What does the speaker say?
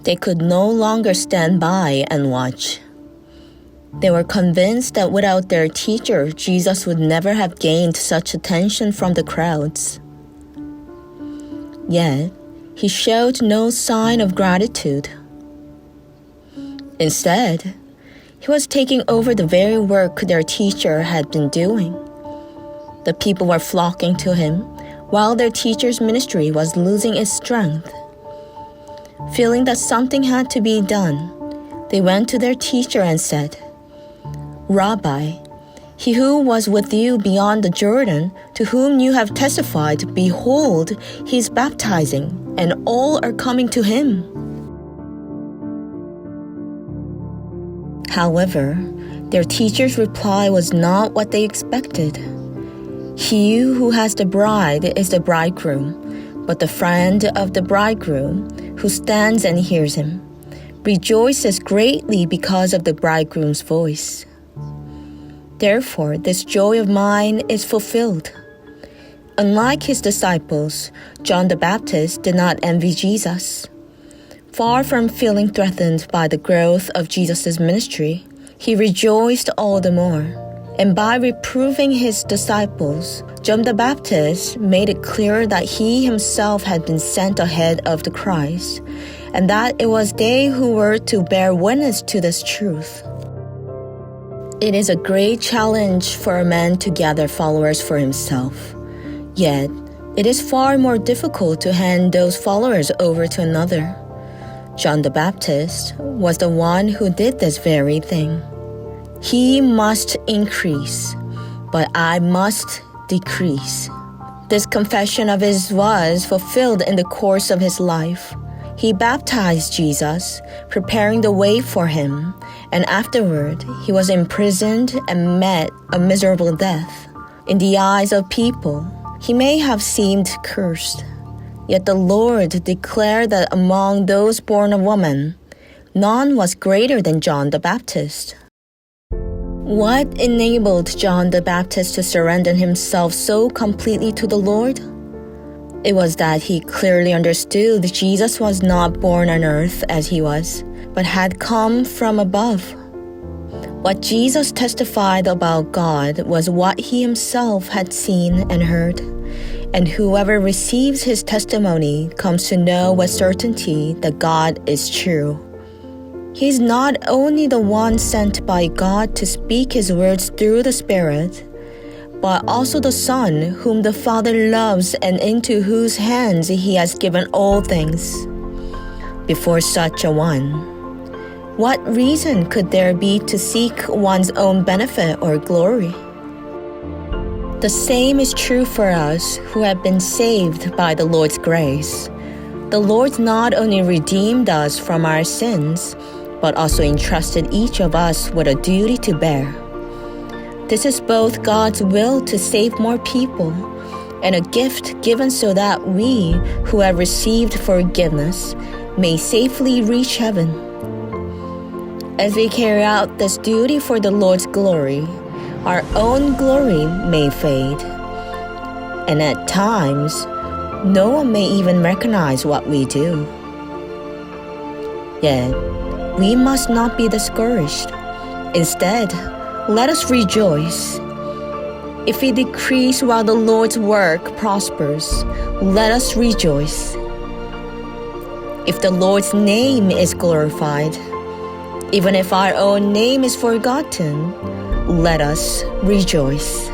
They could no longer stand by and watch. They were convinced that without their teacher, Jesus would never have gained such attention from the crowds. Yet, he showed no sign of gratitude. Instead, he was taking over the very work their teacher had been doing. The people were flocking to him, while their teacher's ministry was losing its strength. Feeling that something had to be done, they went to their teacher and said, "Rabbi, he who was with you beyond the Jordan, to whom you have testified, behold, he is baptizing, and all are coming to him." However, their teacher's reply was not what they expected. "He who has the bride is the bridegroom, but the friend of the bridegroom, who stands and hears him, rejoices greatly because of the bridegroom's voice. Therefore, this joy of mine is fulfilled." Unlike his disciples, John the Baptist did not envy Jesus. Far from feeling threatened by the growth of Jesus' ministry, he rejoiced all the more. And by reproving his disciples, John the Baptist made it clear that he himself had been sent ahead of the Christ, and that it was they who were to bear witness to this truth. It is a great challenge for a man to gather followers for himself. Yet, it is far more difficult to hand those followers over to another. John the Baptist was the one who did this very thing. "He must increase, but I must decrease." This confession of his was fulfilled in the course of his life. He baptized Jesus, preparing the way for him, and afterward he was imprisoned and met a miserable death. In the eyes of people, he may have seemed cursed. Yet the Lord declared that among those born of woman, none was greater than John the Baptist. What enabled John the Baptist to surrender himself so completely to the Lord? It was that he clearly understood Jesus was not born on earth as he was, but had come from above. What Jesus testified about God was what he himself had seen and heard. And whoever receives his testimony comes to know with certainty that God is true. He is not only the one sent by God to speak his words through the Spirit, but also the Son whom the Father loves and into whose hands he has given all things. Before such a one, what reason could there be to seek one's own benefit or glory? The same is true for us who have been saved by the Lord's grace. The Lord not only redeemed us from our sins, but also entrusted each of us with a duty to bear. This is both God's will to save more people and a gift given so that we, who have received forgiveness, may safely reach heaven. As we carry out this duty for the Lord's glory, our own glory may fade, and at times, no one may even recognize what we do. Yet, we must not be discouraged. Instead, let us rejoice. If we decrease while the Lord's work prospers, let us rejoice. If the Lord's name is glorified, even if our own name is forgotten, let us rejoice.